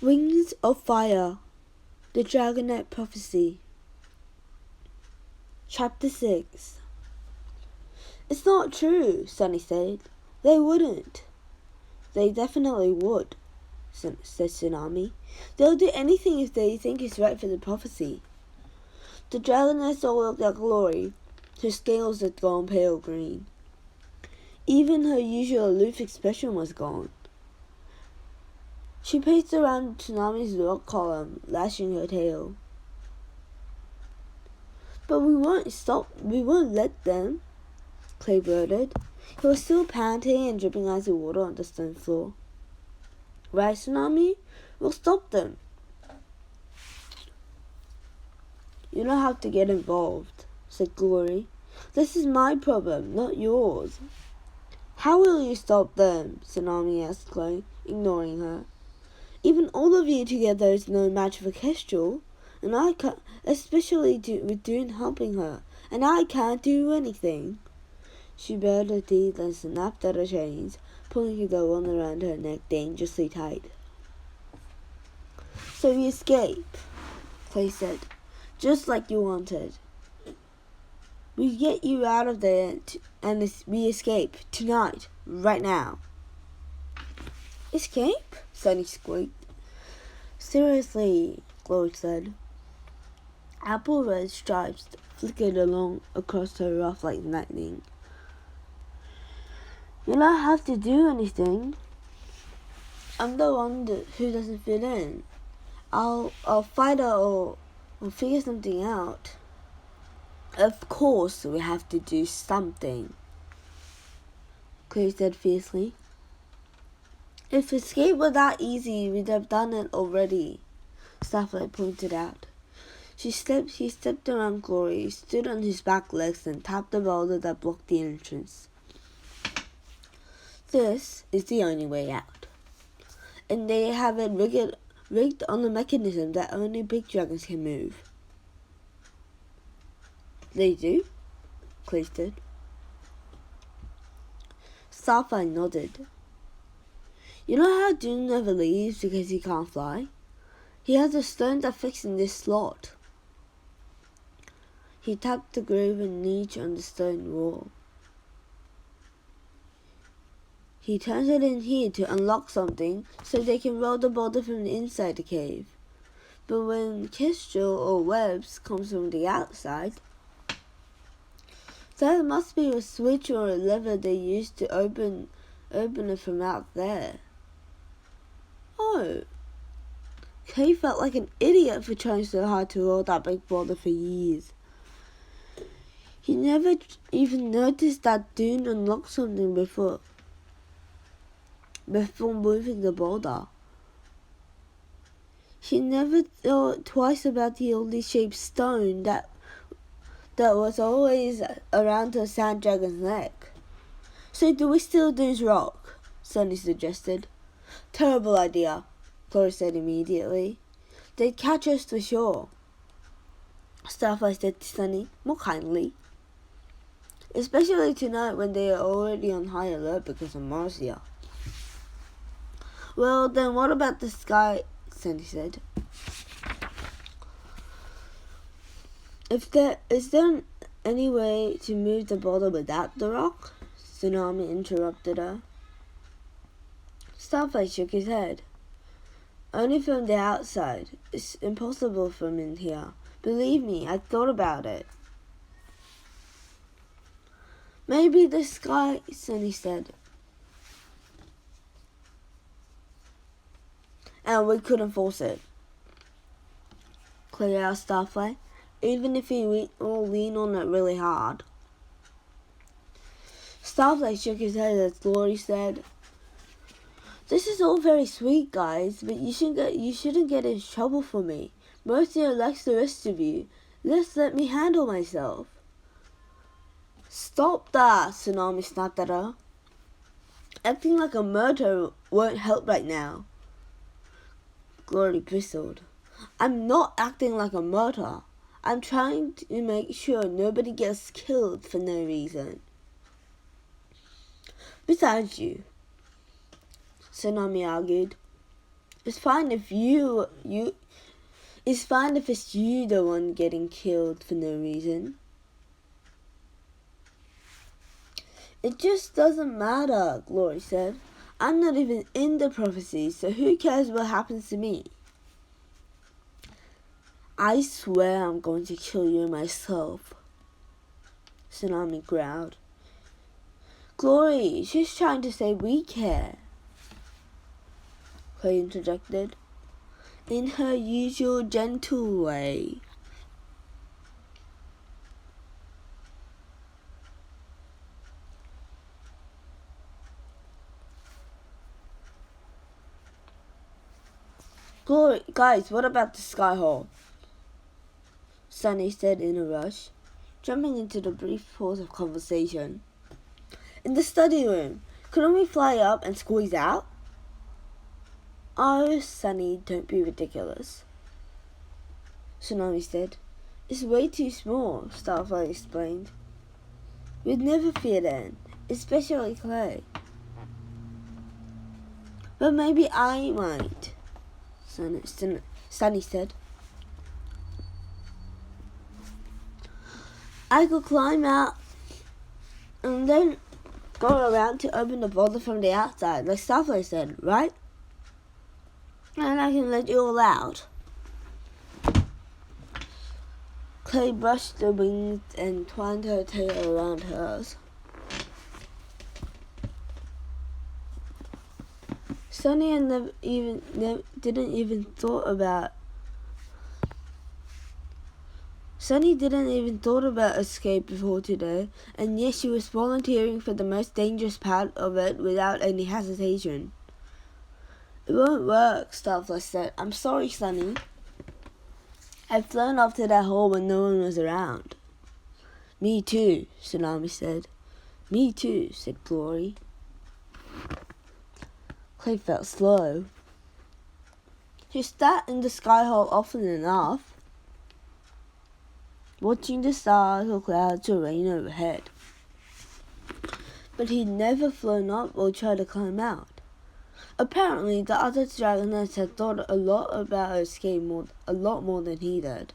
Wings of Fire, the Dragonette Prophecy. Chapter 6. It's not true, Sunny said. They wouldn't. They definitely would, said Tsunami. They'll do anything if they think it's right for the prophecy. The Dragonette all looked like Glory. Her scales had gone pale green. Even her usual aloof expression was gone. She paced around Tsunami's rock column, lashing her tail. But we won't let them, Clay blurted. He was still panting and dripping icy water on the stone floor. Right, Tsunami? We'll stop them. You don't have to get involved, said Glory. This is my problem, not yours. How will you stop them? Tsunami asked Clay, ignoring her. Even all of you together is no match for Kestrel, and I can't, especially with Dune helping her, and I can't do anything. She bared her teeth and snapped at her chains, pulling the one around her neck dangerously tight. So we escape, Clay said, just like you wanted. We get you out of there and we escape tonight, right now. Escape? Sunny squeaked. Seriously, Glory said. Apple red stripes flickered along across her ruff like lightning. You don't have to do anything. I'm the one who doesn't fit in. I'll fight her or figure something out. Of course we have to do something, Clay said fiercely. If escape were that easy, we'd have done it already, Starflight pointed out. He stepped around Glory, stood on his back legs and tapped the boulder that blocked the entrance. This is the only way out. And they have it rigged on a mechanism that only big dragons can move. They do? Clay said. Starflight nodded. You know how Dune never leaves because he can't fly? He has a stone that fits in this slot. He tapped the graven niche on the stone wall. He turns it in here to unlock something so they can roll the boulder from the inside the cave. But when Kestrel or Webs comes from the outside, there must be a switch or a lever they use to open it from out there. Oh. Kay felt like an idiot for trying so hard to roll that big boulder for years. He never even noticed that Dune unlocked something before moving the boulder. He never thought twice about the oddly shaped stone that was always around her sand dragon's neck. So do we steal Dune's rock? Sunny suggested. Terrible idea, Glory said immediately. They'd catch us for sure. Starflight said to Sunny, more kindly. Especially tonight when they are already on high alert because of Marcia. Well, then what about the sky? Sunny said. Is there any way to move the boulder without the rock? Tsunami interrupted her. Starflight shook his head. Only from the outside. It's impossible from in here. Believe me, I thought about it. Maybe the sky, Sunny said. And we couldn't force it. Clay asked Starflight. Even if we all lean on it really hard. Starflight shook his head as Glory said, This is all very sweet, guys, but you shouldn't get in trouble for me. Marcia likes the rest of you. Just let me handle myself. Stop that, Tsunami snapped at her. Acting like a murderer won't help right now. Glory bristled. I'm not acting like a murderer. I'm trying to make sure nobody gets killed for no reason. Besides you, Tsunami argued, It's fine if it's fine if it's you the one getting killed for no reason. It just doesn't matter, Glory said. I'm not even in the prophecy, so who cares what happens to me? I swear I'm going to kill you myself, Tsunami growled. Glory, she's trying to say we care, Clay interjected, in her usual gentle way. Glory, guys, what about the Skyhole? Sunny said in a rush, jumping into the brief pause of conversation. In the study room, couldn't we fly up and squeeze out? Oh, Sunny, don't be ridiculous, Tsunami said. It's way too small, Starflight explained. We'd never fit in, especially Clay. But maybe I might, Sunny said. I could climb out and then go around to open the bottle from the outside, like Starflight said, right? And I can let you all out. Clay brushed the wings and twined her tail around hers. Sunny didn't even thought about escape before today, and yet she was volunteering for the most dangerous part of it without any hesitation. It won't work, Starflight said. I'm sorry, Sunny. I've flown off to that hole when no one was around. Me too, Tsunami said. Me too, said Glory. Clay felt slow. She sat in the Skyhole often enough, watching the stars or clouds rain overhead. But he'd never flown up or tried to climb out. Apparently, the other dragonets had thought a lot about escape a lot more than he did.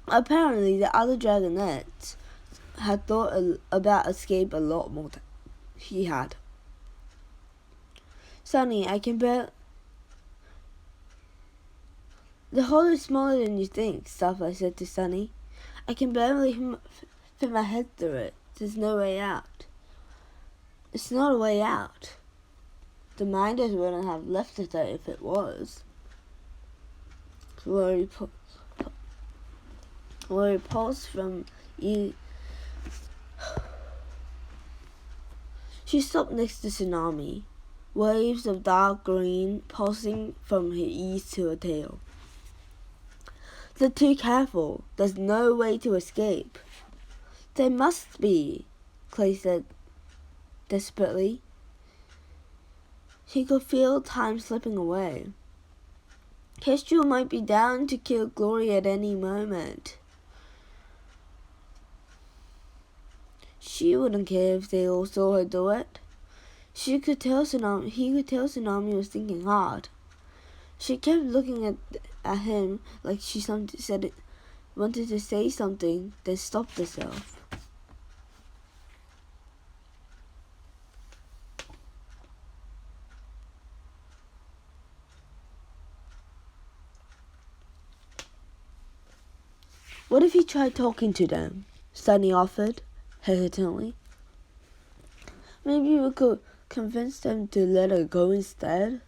Apparently, the other dragonets had thought about escape a lot more than he had. Sunny, I can bear. The hole is smaller than you think, Starflight said to Sunny. I can barely fit my head through it. There's no way out. It's not a way out. The Minders wouldn't have left it there if it was. Glory pulsed from you. She stopped next to Tsunami, waves of dark green pulsing from her ears to her tail. They're too careful. There's no way to escape. There must be, Clay said desperately. He could feel time slipping away. Kestrel might be down to kill Glory at any moment. She wouldn't care if they all saw her do it. He could tell Tsunami was thinking hard. She kept looking at him like she wanted to say something, then stopped herself. What if you tried talking to them? Sunny offered, hesitantly. Maybe we could convince them to let her go instead.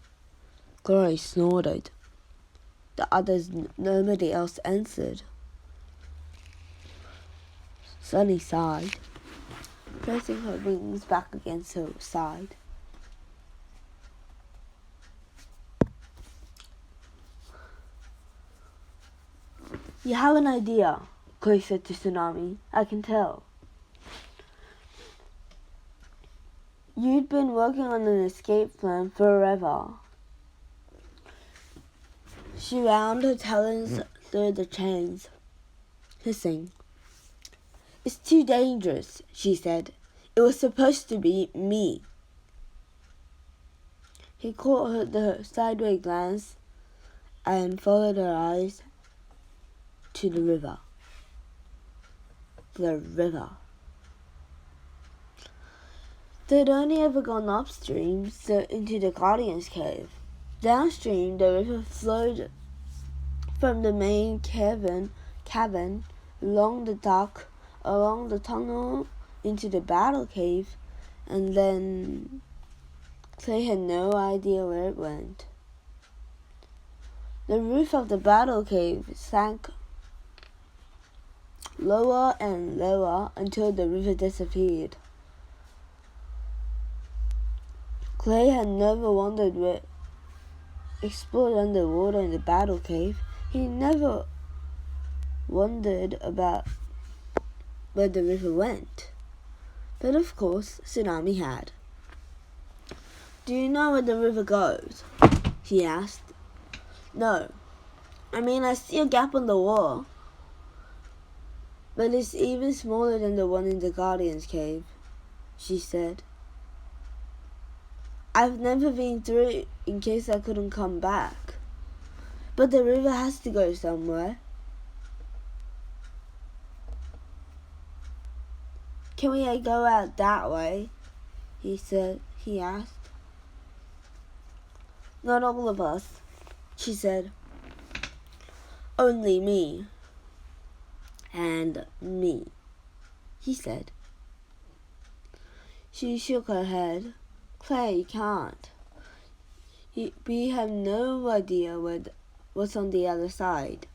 Glory snorted. Nobody else answered. Sunny sighed, pressing her wings back against her side. You have an idea, Clay said to Tsunami. I can tell. You'd been working on an escape plan forever. She wound her talons through the chains, hissing. It's too dangerous, she said. It was supposed to be me. He caught the sideways glance and followed her eyes to the river. The river. They'd only ever gone upstream, so into the Guardian's Cave. Downstream, the river flowed from the main cavern along the dock, along the tunnel into the Battle Cave, and then Clay had no idea where it went. The roof of the Battle Cave sank lower and lower until the river disappeared. Clay had never wondered what explored underwater in the Battle Cave. He never wondered about where the river went. But of course, Tsunami had. "Do you know where the river goes?" he asked. "No. I mean, I see a gap on the wall, but it's even smaller than the one in the Guardian's Cave," she said. "I've never been through it in case I couldn't come back. But the river has to go somewhere." "Can we go out that way?" he asked. "Not all of us," she said. "Only me." "And me," he said. She shook her head. "Clay, you can't. We have no idea what's on the other side.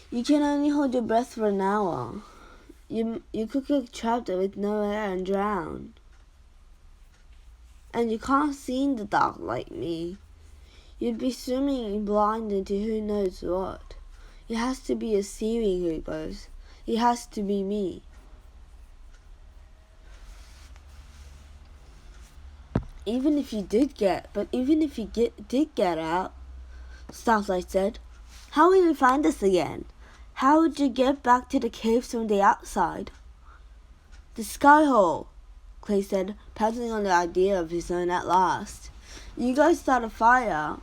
You can only hold your breath for an hour. You could get trapped with no air and drown. And you can't see in the dark like me. You'd be swimming blind into who knows what. It has to be a seaweed who goes. It has to be me." Even if you did get out," Starlight said, "how would you find us again? How would you get back to the caves from the outside?" "The sky hole," Clay said, pouncing on the idea of his own at last. "You guys start a fire,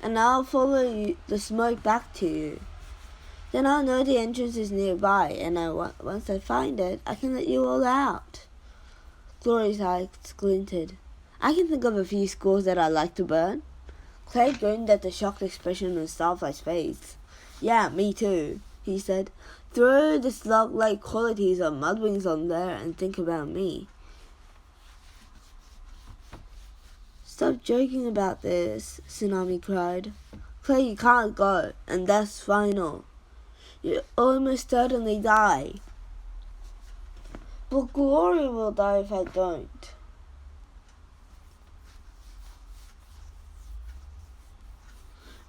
and I'll follow the smoke back to you. Then I'll know the entrance is nearby, and once I find it, I can let you all out." Glory's eyes glinted. "I can think of a few scores that I'd like to burn." Clay grinned at the shocked expression on Starlight's face. "Yeah, me too," he said. "Throw the slug-like qualities of Mudwings on there and think about me." "Stop joking about this," Tsunami cried. "Clay, you can't go, and that's final. You'll almost certainly die." "But Glory will die if I don't."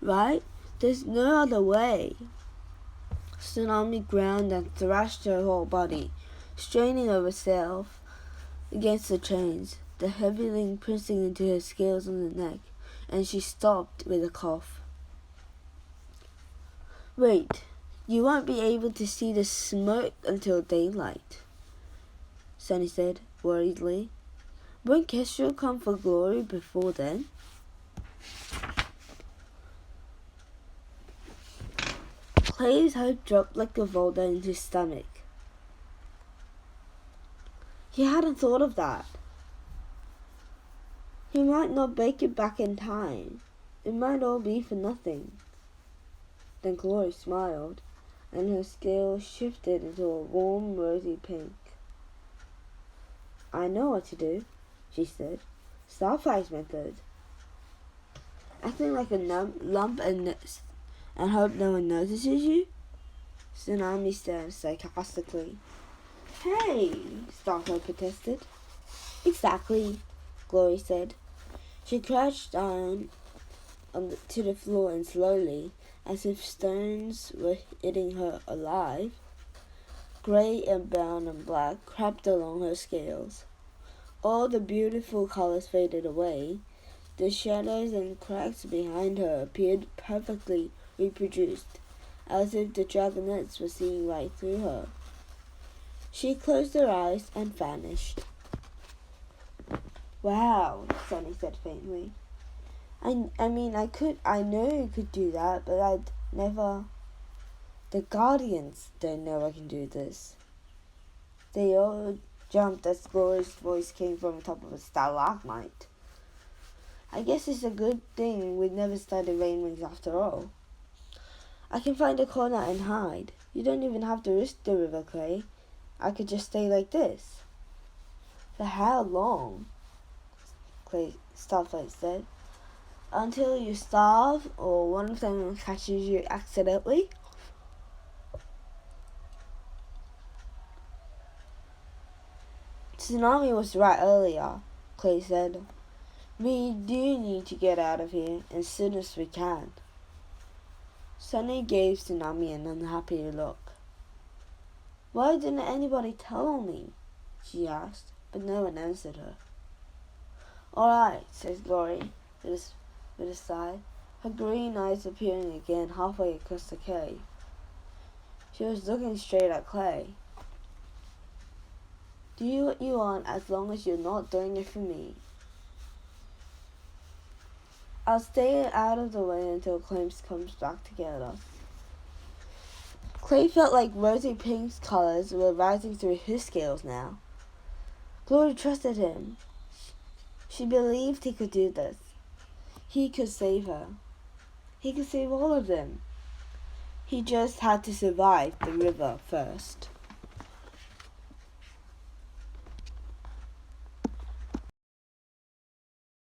"Right? There's no other way." Tsunami ground and thrashed her whole body, straining herself against the chains, the heavy link pressing into her scales on the neck, and she stopped with a cough. "Wait, you won't be able to see the smoke until daylight," Sunny said, worriedly. "Won't Kestrel come for Glory before then?" Clay's hope dropped like a boulder in his stomach. He hadn't thought of that. He might not make it back in time. It might all be for nothing. Then Glory smiled, and her scales shifted into a warm rosy pink. "I know what to do," she said. "Starfly's method. Acting like a lump and hope no one notices you?" Tsunami stared sarcastically. "Hey," Starfly protested. "Exactly," Glory said. She crouched down to the floor and slowly, as if stones were eating her alive, grey and brown and black crept along her scales. All the beautiful colors faded away. The shadows and cracks behind her appeared perfectly reproduced, as if the dragonets were seeing right through her. She closed her eyes and vanished. Wow, Sunny said faintly. I know you could do that, but I'd never... The Guardians don't know I can do this. They all jumped as Glory's voice came from the top of a stalagmite. I guess it's a good thing we never studied rain wings after all. I can find a corner and hide. You don't even have to risk the river, Clay. I could just stay like this. For how long? Starflight said. Until you starve or one of them catches you accidentally. Tsunami was right earlier, Clay said. We do need to get out of here as soon as we can. Sunny gave Tsunami an unhappy look. Why didn't anybody tell me? She asked, but no one answered her. All right, says Glory with a sigh, her green eyes appearing again halfway across the cave. She was looking straight at Clay. Do what you want as long as you're not doing it for me. I'll stay out of the way until Clay comes back to get us. Clay felt like rosy pink colors were rising through his scales now. Glory trusted him. She believed he could do this. He could save her. He could save all of them. He just had to survive the river first.